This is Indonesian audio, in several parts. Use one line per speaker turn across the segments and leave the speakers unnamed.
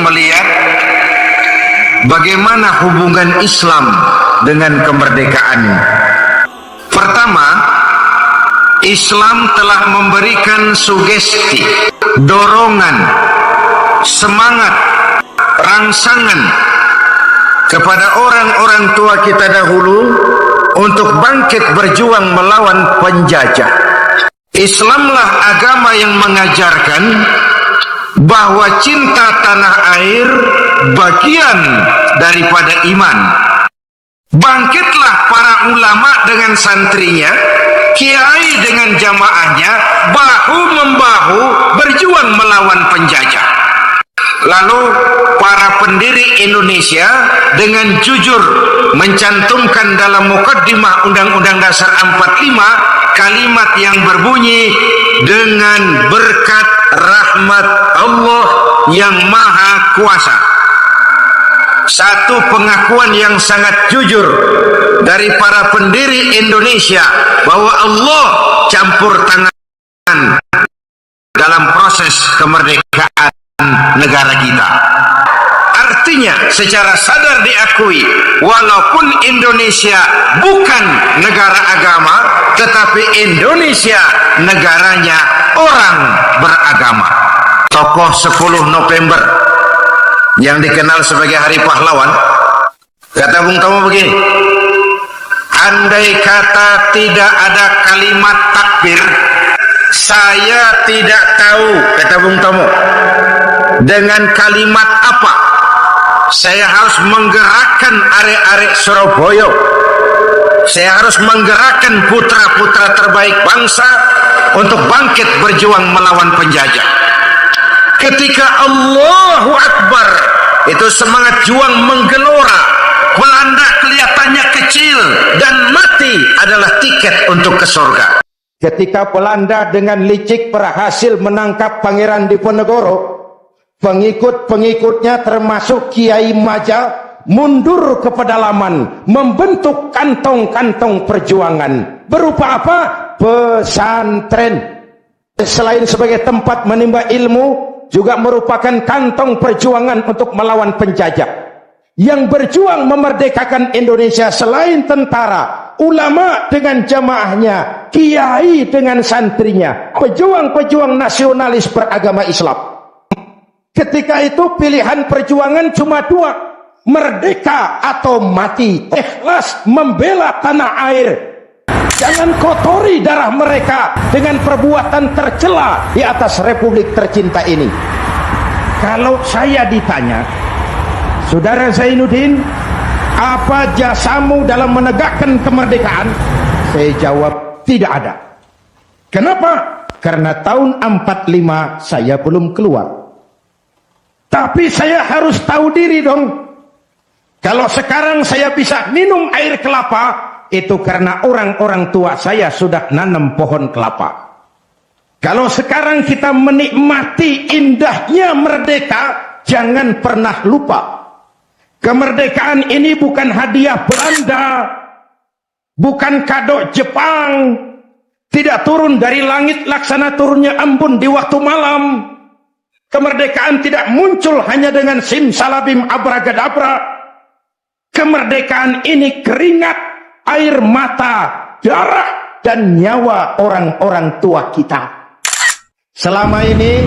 melihat bagaimana hubungan Islam dengan kemerdekaan. Pertama, Islam telah memberikan sugesti, dorongan, semangat, rangsangan kepada orang-orang tua kita dahulu untuk bangkit berjuang melawan penjajah. Islamlah agama yang mengajarkan bahwa cinta tanah air bagian daripada iman. Bangkitlah para ulama dengan santrinya, kiai dengan jamaahnya, bahu-membahu berjuang melawan penjajah. Lalu para pendiri Indonesia dengan jujur mencantumkan dalam mukaddimah Undang-Undang Dasar 45 kalimat yang berbunyi, dengan berkat rahmat Allah yang Maha Kuasa. Satu pengakuan yang sangat jujur dari para pendiri Indonesia bahwa Allah campur tangan dalam proses kemerdekaan negara kita. Artinya secara sadar diakui, walaupun Indonesia bukan negara agama, tetapi Indonesia negaranya orang beragama. Tokoh 10 November yang dikenal sebagai Hari Pahlawan, kata Bung Tomo begini, andai kata tidak ada kalimat takbir, saya tidak tahu, kata Bung Tomo, dengan kalimat apa saya harus menggerakkan arek-arek Surabaya, saya harus menggerakkan putra-putra terbaik bangsa untuk bangkit berjuang melawan penjajah. Ketika Allahu Akbar, itu semangat juang menggelora. Belanda kelihatannya kecil dan mati adalah tiket untuk ke surga. Ketika Belanda dengan licik berhasil menangkap Pangeran Diponegoro, pengikut-pengikutnya termasuk Kiai Majah mundur ke pedalaman, membentuk kantong-kantong perjuangan. Berupa apa? Pesantren. Selain sebagai tempat menimba ilmu, juga merupakan kantong perjuangan untuk melawan penjajah. Yang berjuang memerdekakan Indonesia selain tentara, ulama dengan jamaahnya, kiai dengan santrinya, pejuang-pejuang nasionalis beragama Islam. Ketika itu pilihan perjuangan cuma dua, merdeka atau mati. Ikhlas membela tanah air. Jangan kotori darah mereka dengan perbuatan tercela di atas republik tercinta ini. Kalau saya ditanya, Saudara Zainuddin, apa jasamu dalam menegakkan kemerdekaan? Saya jawab, tidak ada. Kenapa? Karena tahun 45 saya belum keluar. Tapi saya harus tahu diri dong. Kalau sekarang saya bisa minum air kelapa, itu karena orang-orang tua saya sudah nanam pohon kelapa. Kalau sekarang kita menikmati indahnya merdeka, jangan pernah lupa, kemerdekaan ini bukan hadiah Belanda, bukan kado Jepang, tidak turun dari langit laksana turunnya embun di waktu malam. Kemerdekaan tidak muncul hanya dengan simsalabim abragadabra. Kemerdekaan ini keringat, air mata, darah, dan nyawa orang-orang tua kita. Selama ini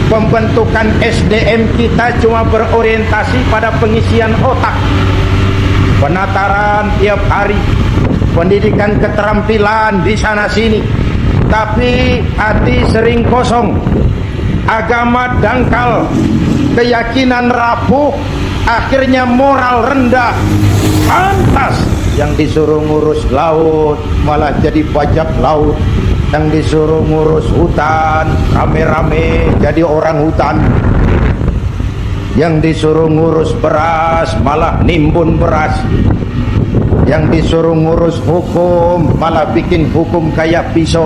pembentukan SDM kita cuma berorientasi pada pengisian otak, penataran tiap hari, pendidikan keterampilan di sana sini, tapi hati sering kosong, agama dangkal, keyakinan rapuh, akhirnya moral rendah. Pantas yang disuruh ngurus laut malah jadi bajak laut, yang disuruh ngurus hutan rame-rame jadi orang hutan, yang disuruh ngurus beras malah nimbun beras, yang disuruh ngurus hukum malah bikin hukum kayak pisau.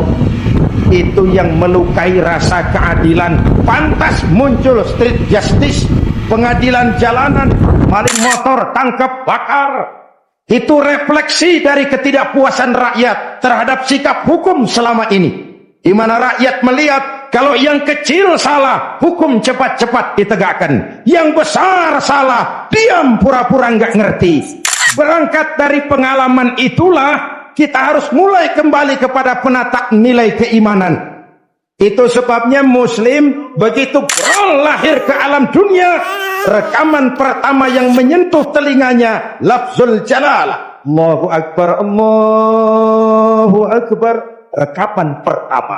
Itu yang melukai rasa keadilan. Pantas muncul street justice, pengadilan jalanan, maling motor tangkap bakar. Itu refleksi dari ketidakpuasan rakyat terhadap sikap hukum selama ini, di mana rakyat melihat Kalau yang kecil salah, hukum cepat-cepat ditegakkan. Yang besar salah, diam pura-pura nggak ngerti. Berangkat dari pengalaman itulah kita harus mulai kembali kepada penata nilai keimanan. Itu sebabnya Muslim begitu Bro lahir ke alam dunia, rekaman pertama yang menyentuh telinganya lafzul jalalah, Allahu Akbar, Allahu Akbar. Rekaman pertama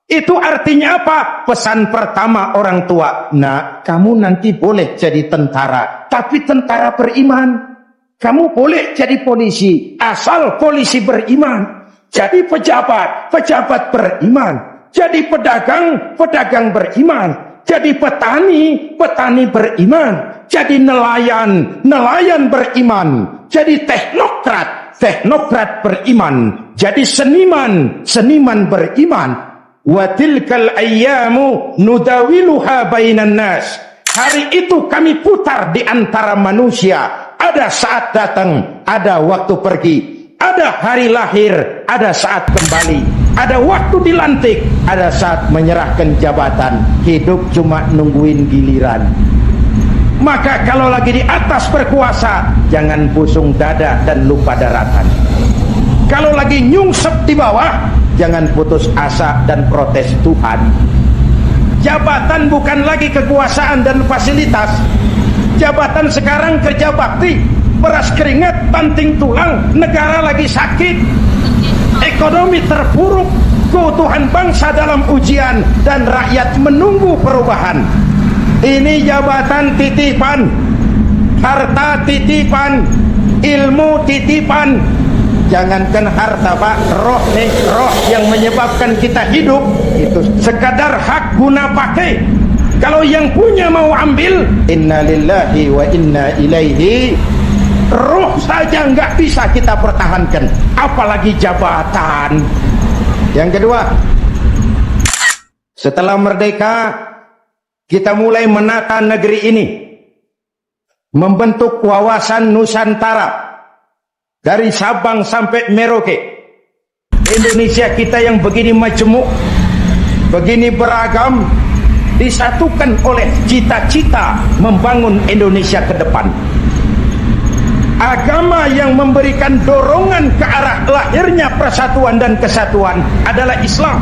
itu artinya apa? Pesan pertama orang tua, nak, kamu nanti boleh jadi tentara, tapi tentara beriman. Kamu boleh jadi polisi, asal polisi beriman. Jadi pejabat, pejabat beriman. Jadi pedagang, pedagang beriman. Jadi petani, petani beriman. Jadi nelayan, nelayan beriman. Jadi teknokrat, teknokrat beriman. Jadi seniman, seniman beriman. Wa tilkal ayyamu nudawiluha bainan nas. Hari itu kami putar di antara manusia. Ada saat datang, ada waktu pergi. Ada hari lahir, ada saat kembali. Ada waktu dilantik, ada saat menyerahkan jabatan. Hidup cuma nungguin giliran. Maka kalau lagi di atas berkuasa, jangan busung dada dan lupa daratan. Kalau lagi nyungsep di bawah, jangan putus asa dan protes Tuhan. Jabatan bukan lagi kekuasaan dan fasilitas. Jabatan sekarang kerja bakti, beras keringat, banting tulang, negara lagi sakit, ekonomi terpuruk, keutuhan bangsa dalam ujian, dan rakyat menunggu perubahan. Ini jabatan titipan, harta titipan, ilmu titipan. Jangankan harta, Pak, roh nih, roh yang menyebabkan kita hidup itu sekadar hak guna pakai. Kalau yang punya mau ambil, innalillahi wa inna ilaihi. Roh saja nggak bisa kita pertahankan, apalagi jabatan. Yang kedua, setelah merdeka, kita mulai menata negeri ini, membentuk wawasan Nusantara dari Sabang sampai Merauke. Indonesia kita yang begini majemuk, begini beragam, disatukan oleh cita-cita membangun Indonesia ke depan. Agama yang memberikan dorongan ke arah lahirnya persatuan dan kesatuan adalah Islam.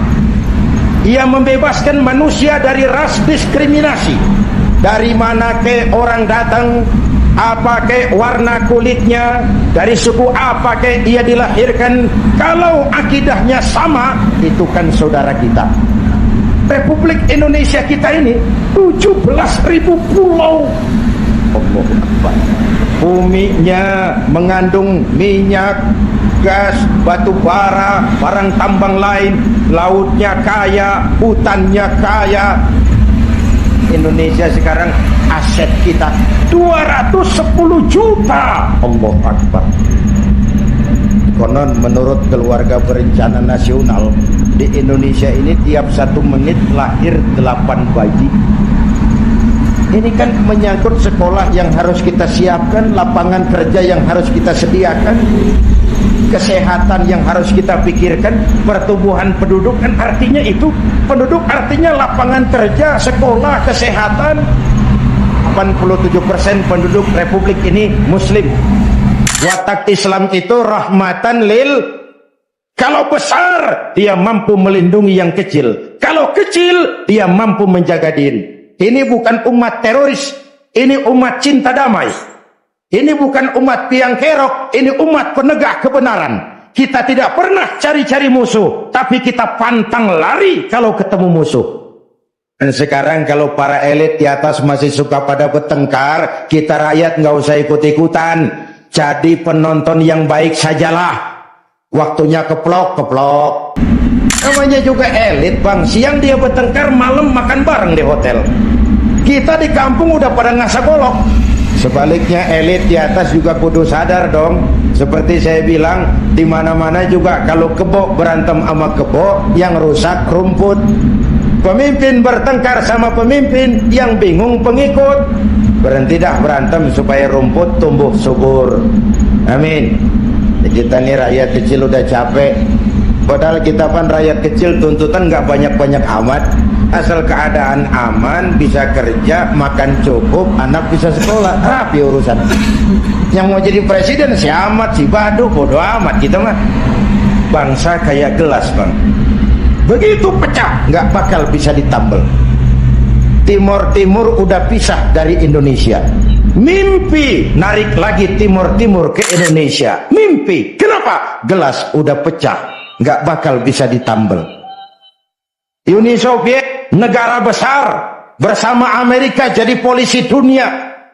Ia membebaskan manusia dari ras diskriminasi. Dari mana ke orang datang, apa ke warna kulitnya, dari suku apa ke ia dilahirkan, kalau akidahnya sama, itu kan saudara kita. Republik Indonesia kita ini 17.000 pulau. Allahu Akbar. Buminya mengandung minyak, gas, batu bara, barang tambang lain. Lautnya kaya, hutannya kaya. Indonesia sekarang aset kita 210 juta. Allahu Akbar. Konon menurut keluarga berencana nasional, di Indonesia ini tiap 1 menit lahir 8 bayi. Ini kan menyangkut sekolah yang harus kita siapkan, lapangan kerja yang harus kita sediakan, kesehatan yang harus kita pikirkan, pertumbuhan penduduk. Kan artinya itu, penduduk artinya lapangan kerja, sekolah, kesehatan. 87% penduduk Republik ini Muslim. Watak Islam itu rahmatan lil. Kalau besar, dia mampu melindungi yang kecil. Kalau kecil, dia mampu menjaga diri. Ini bukan umat teroris, ini umat cinta damai. Ini bukan umat tiang kerok, ini umat penegak kebenaran. Kita tidak pernah cari-cari musuh, tapi kita pantang lari kalau ketemu musuh. Dan sekarang kalau para elit di atas masih suka pada bertengkar, kita rakyat nggak usah ikut-ikutan. Jadi penonton yang baik sajalah. Waktunya keplok-keplok. Namanya juga elit, Bang. Siang dia bertengkar, malam makan bareng di hotel. Kita di kampung udah pada ngasah golok. Sebaliknya elit di atas juga kudu sadar dong. Seperti saya bilang, di mana-mana juga kalau kebo berantem sama kebo, yang rusak rumput. Pemimpin bertengkar sama pemimpin, yang bingung pengikut. Berhenti dah berantem supaya rumput tumbuh subur. Amin. Kita nih rakyat kecil udah capek. Padahal kita kan rakyat kecil, tuntutan nggak banyak-banyak amat. asal keadaan aman, bisa kerja, makan cukup, anak bisa sekolah, rapi urusan. Yang mau jadi presiden si amat, si badu, bodo amat kita mah. Bangsa kayak gelas bang, begitu pecah nggak bakal bisa ditambal. Timur udah pisah dari Indonesia, mimpi narik lagi Timur ke Indonesia, mimpi. Kenapa? Gelas udah pecah, nggak bakal bisa ditambal. Uni Soviet negara besar bersama Amerika jadi polisi dunia,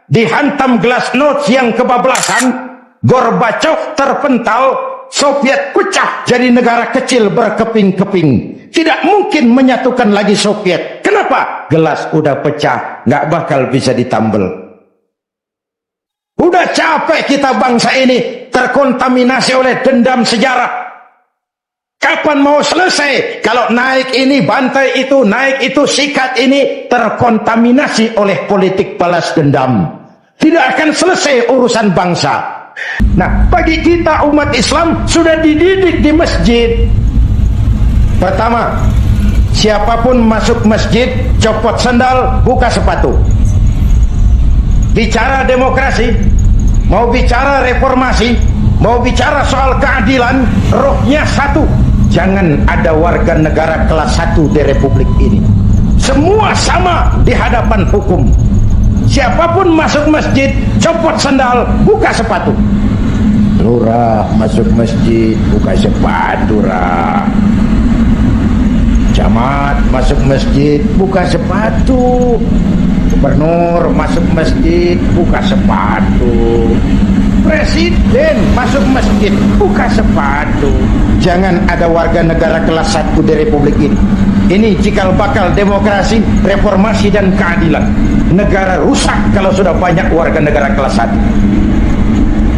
dihantam glasnost yang kebablasan, Gorbachev terpental, Soviet pecah jadi negara kecil berkeping-keping. Tidak mungkin menyatukan lagi Soviet. Kenapa? Gelas udah pecah, nggak bakal bisa ditambal. Udah capek kita bangsa ini terkontaminasi oleh dendam sejarah. Kapan mau selesai? Kalau naik ini, bantai itu, naik itu, sikat ini, terkontaminasi oleh politik balas dendam. Tidak akan selesai urusan bangsa. Nah, bagi kita umat Islam sudah dididik di masjid. Pertama, siapapun masuk masjid, copot sandal, buka sepatu. Bicara demokrasi, mau bicara reformasi, mau bicara soal keadilan, rohnya satu. Jangan ada warga negara kelas 1 di Republik ini. Semua sama di hadapan hukum. Siapapun masuk masjid, copot sandal, buka sepatu. Lurah masuk masjid, buka sepatu, Rah. Camat masuk masjid, buka sepatu. Gubernur masuk masjid, buka sepatu. Presiden masuk masjid, buka sepatu. Jangan ada warga negara kelas 1 di Republik ini. Ini cikal bakal demokrasi, reformasi dan keadilan. Negara rusak kalau sudah banyak warga negara kelas 1.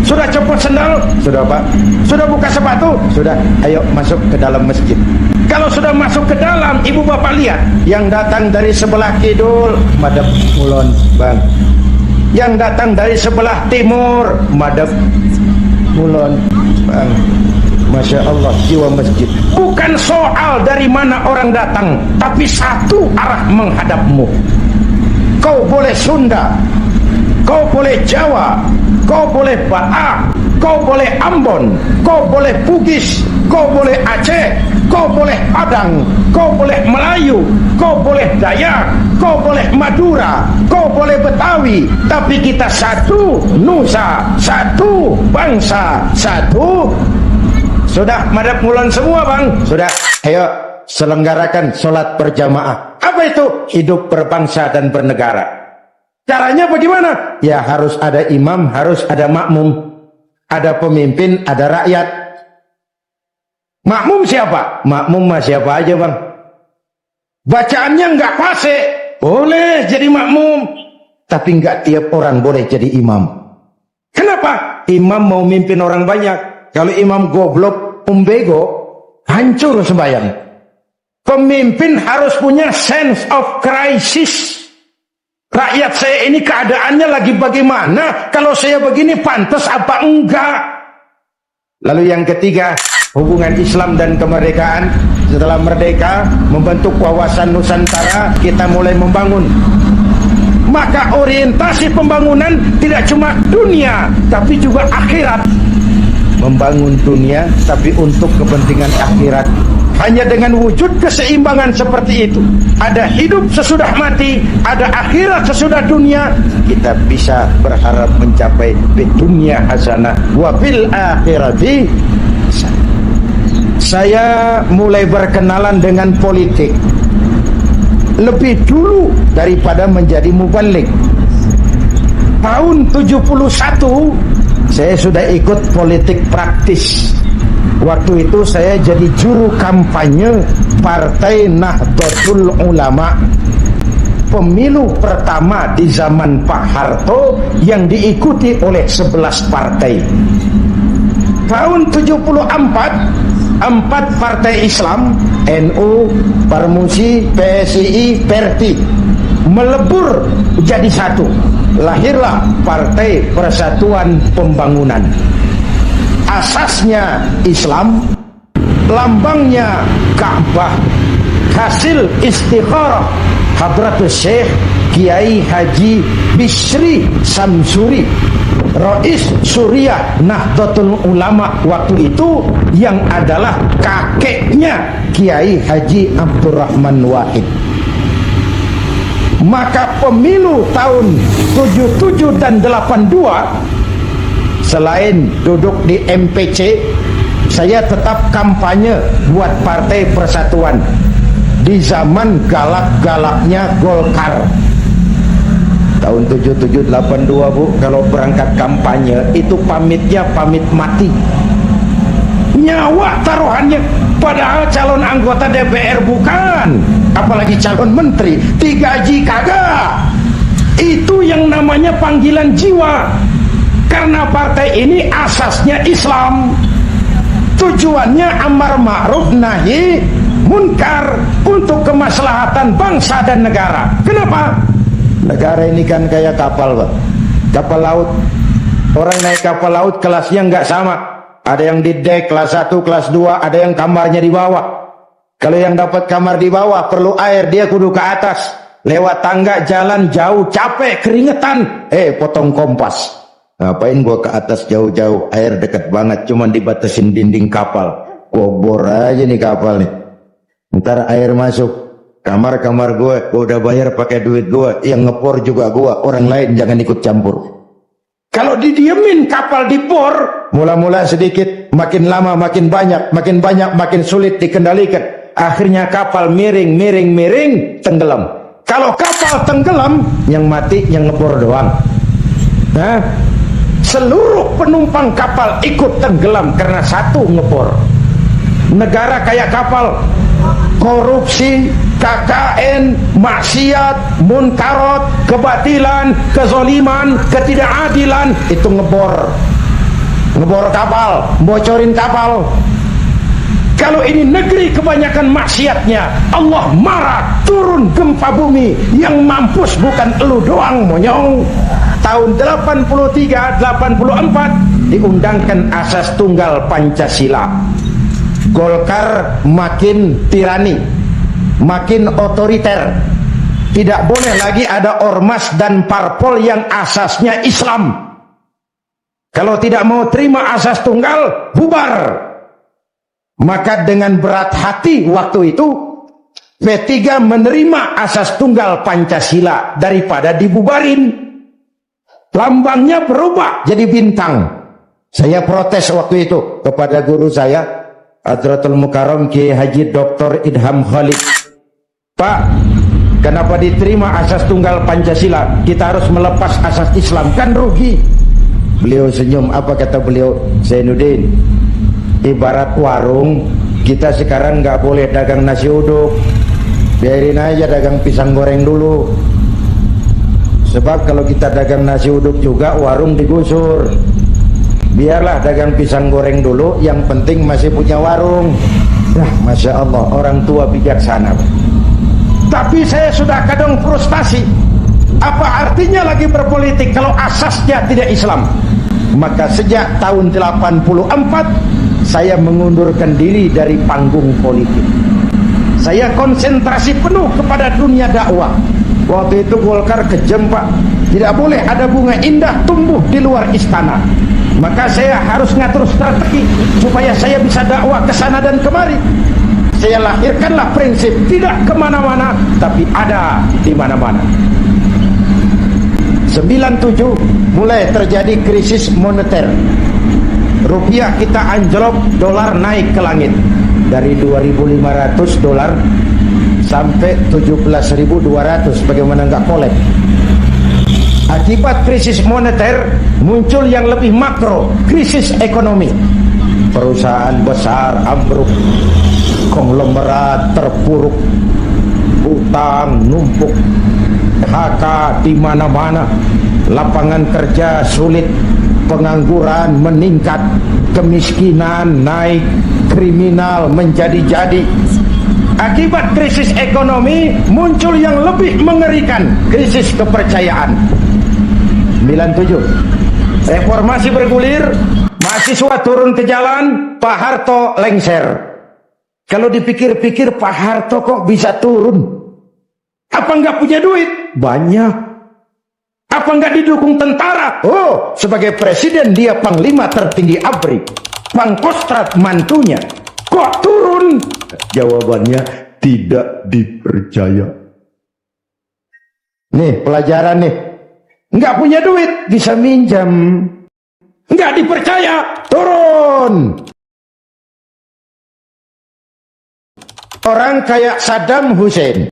Sudah copot sendal? Sudah Pak. Sudah buka sepatu? Sudah. Ayo masuk ke dalam masjid. Kalau sudah masuk ke dalam, ibu bapak lihat, yang datang dari sebelah kidul, madep mulon bang. Yang datang dari sebelah timur, madep mulon bang. Masya Allah, jiwa masjid. Bukan soal dari mana orang datang, tapi satu arah menghadapmu. Kau boleh Sunda, kau boleh Jawa, kau boleh Batak, kau boleh Ambon, kau boleh Bugis, kau boleh Aceh, kau boleh Padang, kau boleh Melayu, kau boleh Dayak, kau boleh Madura, kau boleh Betawi, tapi kita satu nusa, satu bangsa, satu. Sudah madhab mulon semua bang? Sudah. Ayo selenggarakan sholat berjamaah. Apa itu? Hidup berbangsa dan bernegara. Caranya bagaimana? Ya harus ada imam, harus ada makmum. Ada pemimpin, ada rakyat. Makmum siapa? Makmum mah siapa aja bang. Bacaannya nggak fase, boleh jadi makmum. Tapi nggak tiap orang boleh jadi imam. Kenapa? Imam mau mimpin orang banyak. Kalau imam goblok, umbego, hancur sembahyang. Pemimpin harus punya sense of crisis. Rakyat saya ini keadaannya lagi bagaimana? Kalau saya begini pantas apa enggak? Lalu yang ketiga, hubungan Islam dan kemerdekaan. Setelah merdeka, membentuk wawasan Nusantara, kita mulai membangun. Maka orientasi pembangunan tidak cuma dunia, tapi juga akhirat. Membangun dunia, tapi untuk kepentingan akhirat. Hanya dengan wujud keseimbangan seperti itu, ada hidup sesudah mati, ada akhirat sesudah dunia, kita bisa berharap mencapai dunia hasanah wa fil akhirati. Saya mulai berkenalan dengan politik lebih dulu daripada menjadi mubalik. Tahun 71 saya sudah ikut politik praktis. Waktu itu saya jadi juru kampanye Partai Nahdlatul Ulama. Pemilu pertama di zaman Pak Harto yang diikuti oleh 11 partai. Tahun 74, 4 partai Islam, NU, Parmusi, PSII, Perti, melebur jadi satu. Lahirlah Partai Persatuan Pembangunan. Asasnya Islam, lambangnya Ka'bah, hasil istikharah Hadratus Syekh Kiai Haji Bisri Samsuri, Rais Suriah Nahdlatul Ulama waktu itu, yang adalah kakeknya Kiai Haji Abdurrahman Wahid. Maka pemilu tahun 77 dan 82, selain duduk di MPC, saya tetap kampanye buat Partai Persatuan di zaman galak-galaknya Golkar. Tahun 77 82, Bu, kalau berangkat kampanye itu pamitnya pamit mati, nyawa taruhannya. Padahal calon anggota DPR bukan, apalagi calon menteri, digaji kagak. Itu yang namanya panggilan jiwa. Karena partai ini asasnya Islam, tujuannya amar ma'ruf nahi munkar untuk kemaslahatan bangsa dan negara. Kenapa? Negara ini kan kayak kapal, Pak. Kapal laut. Orang naik kapal laut kelasnya nggak sama. Ada yang di dek kelas 1, kelas 2, ada yang kamarnya di bawah. Kalau yang dapat kamar di bawah perlu air, dia kudu ke atas. Lewat tangga, jalan jauh, capek, keringetan. Potong kompas. Ngapain gua ke atas jauh-jauh? Air dekat banget, cuman dibatasin dinding kapal. Gua bor aja nih kapal nih. Ntar air masuk. Kamar-kamar gua udah bayar pakai duit gua. Yang ngepor juga gua. Orang lain jangan ikut campur. Kalau didiemin kapal dipor, mula-mula sedikit, makin lama makin banyak, makin sulit dikendalikan. Akhirnya kapal miring, tenggelam. Kalau kapal tenggelam, yang mati yang ngepor doang. Nah, seluruh penumpang kapal ikut tenggelam karena satu ngepor. Negara kayak kapal, korupsi, KKN, maksiat, munkarot, kebatilan, kezoliman, ketidakadilan, itu ngebor kapal, bocorin kapal. Kalau ini negeri kebanyakan maksiatnya, Allah marah, turun gempa bumi. Yang mampus bukan elu doang, monyong. Tahun 83, 84 diundangkan asas tunggal Pancasila. Golkar makin tirani, makin otoriter. Tidak boleh lagi ada ormas dan parpol yang asasnya Islam. Kalau tidak mau terima asas tunggal, bubar. Maka dengan berat hati waktu itu P3 menerima asas tunggal Pancasila daripada dibubarin. Lambangnya berubah jadi bintang. Saya protes waktu itu kepada guru saya, Hadratul Mukarram Kiai Haji Dr. Idham Khalid. Pak, kenapa diterima asas tunggal Pancasila? Kita harus melepas asas Islam, kan rugi. Beliau senyum, apa kata beliau? Zainuddin, ibarat warung, kita sekarang nggak boleh dagang nasi uduk, biarin aja dagang pisang goreng dulu. Sebab kalau kita dagang nasi uduk juga warung digusur. Biarlah dagang pisang goreng dulu, yang penting masih punya warung. Nah, Masya Allah, orang tua bijaksana. Tapi saya sudah kadang frustasi. Apa artinya lagi berpolitik kalau asasnya tidak Islam? Maka sejak tahun 84 saya mengundurkan diri dari panggung politik. Saya konsentrasi penuh kepada dunia dakwah. Waktu itu Golkar kejam, Pak. Tidak boleh ada bunga indah tumbuh di luar istana. Maka saya harus ngatur strategi supaya saya bisa dakwah ke sana dan kemari. Saya lahirkanlah prinsip tidak kemana-mana, tapi ada di mana-mana. 97 mulai terjadi krisis moneter. Rupiah kita anjlok, dolar naik ke langit. Dari 2.500 dolar sampai 17.200, bagaimana nggak kolek. Akibat krisis moneter muncul yang lebih makro, krisis ekonomi. Perusahaan besar ambruk, konglomerat terpuruk, utang numpuk, PHK di mana-mana, lapangan kerja sulit, pengangguran meningkat, kemiskinan naik, kriminal menjadi-jadi. Akibat krisis ekonomi muncul yang lebih mengerikan, krisis kepercayaan. 97 reformasi bergulir, mahasiswa turun ke jalan, Pak Harto lengser. Kalau dipikir-pikir Pak Harto kok bisa turun? Apa nggak punya duit? Banyak. Apa nggak didukung tentara? Oh, sebagai presiden dia panglima tertinggi ABRI. Pangkostrat mantunya. Kok turun? Jawabannya tidak dipercaya. Nih pelajaran nih. Nggak punya duit bisa minjam. Nggak dipercaya turun. Orang kayak Saddam Hussein,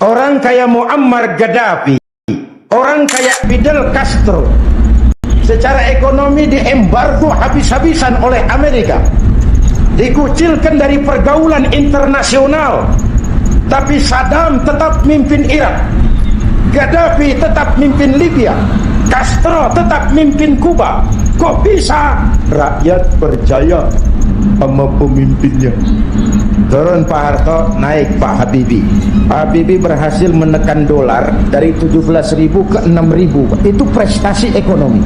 orang kayak Muammar Gaddafi, orang kayak Fidel Castro, secara ekonomi diembargo habis-habisan oleh Amerika, dikucilkan dari pergaulan internasional. Tapi Saddam tetap mimpin Irak, Gaddafi tetap mimpin Libya, Castro tetap mimpin Kuba. Kok bisa? Rakyat percaya sama pemimpinnya. Turun Pak Harto, naik Pak Habibie. Pak Habibie berhasil menekan dolar dari 17.000 ke 6.000. Itu prestasi ekonomi.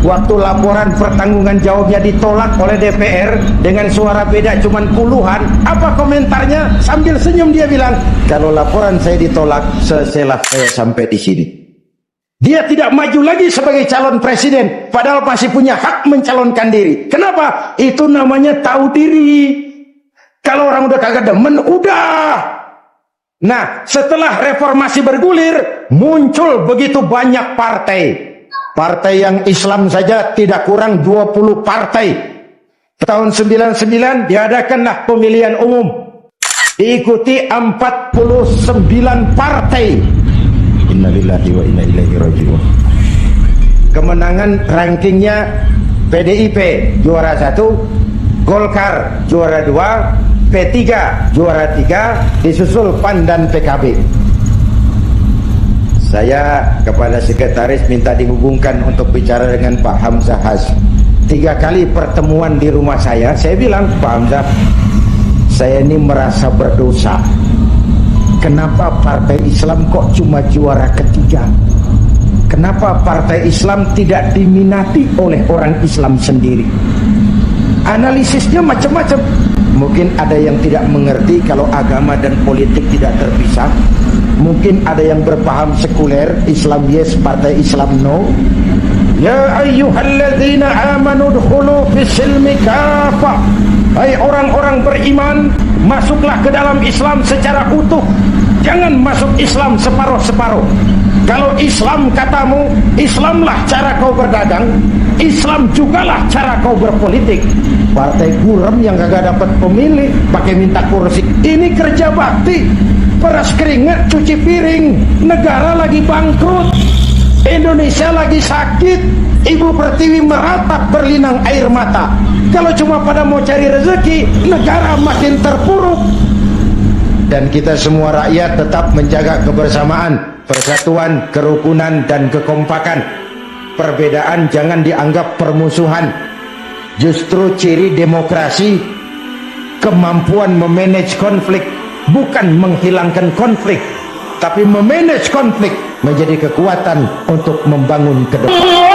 Waktu laporan pertanggungan jawabnya ditolak oleh DPR dengan suara beda cuman puluhan, apa komentarnya? Sambil senyum dia bilang, kalau laporan saya ditolak, selesailah saya sampai di sini. Dia tidak maju lagi sebagai calon presiden, padahal masih punya hak mencalonkan diri. Kenapa? Itu namanya tahu diri. Kalau orang udah kagak demen, udah. Nah, setelah reformasi bergulir, muncul begitu banyak partai. Partai yang Islam saja tidak kurang 20 partai. Tahun 99 diadakanlah pemilihan umum. Diikuti 49 partai. Innalillahi wa inna ilaihi raji'un. Kemenangan rankingnya PDIP juara 1, Golkar juara 2, P3 juara 3, disusul PAN dan PKB. Saya kepada sekretaris minta dihubungkan untuk bicara dengan Pak Hamzah Has. 3 kali pertemuan di rumah saya bilang, Pak Hamzah, saya ini merasa berdosa. Kenapa partai Islam kok cuma juara ketiga? Kenapa partai Islam tidak diminati oleh orang Islam sendiri? Analisisnya macam-macam. Mungkin ada yang tidak mengerti kalau agama dan politik tidak terpisah. Mungkin ada yang berpaham sekuler, Islam yes, partai Islam no. Ya ayyuhalladzina amanu dkhulu fis-silmi kafah. Hai orang-orang beriman, masuklah ke dalam Islam secara utuh. Jangan masuk Islam separuh-separuh. Kalau Islam katamu, Islamlah cara kau berdagang, Islam jugalah cara kau berpolitik. Partai gurem yang kagak dapat pemilih pakai minta kursi. Ini kerja bakti. Peras keringat, cuci piring. Negara lagi bangkrut. Indonesia lagi sakit. Ibu Pertiwi meratap berlinang air mata. Kalau cuma pada mau cari rezeki, negara makin terpuruk. Dan kita semua rakyat tetap menjaga kebersamaan, persatuan, kerukunan, dan kekompakan. Perbedaan jangan dianggap permusuhan. Justru ciri demokrasi, kemampuan memanage konflik, bukan menghilangkan konflik, tapi memanage konflik menjadi kekuatan untuk membangun ke depan.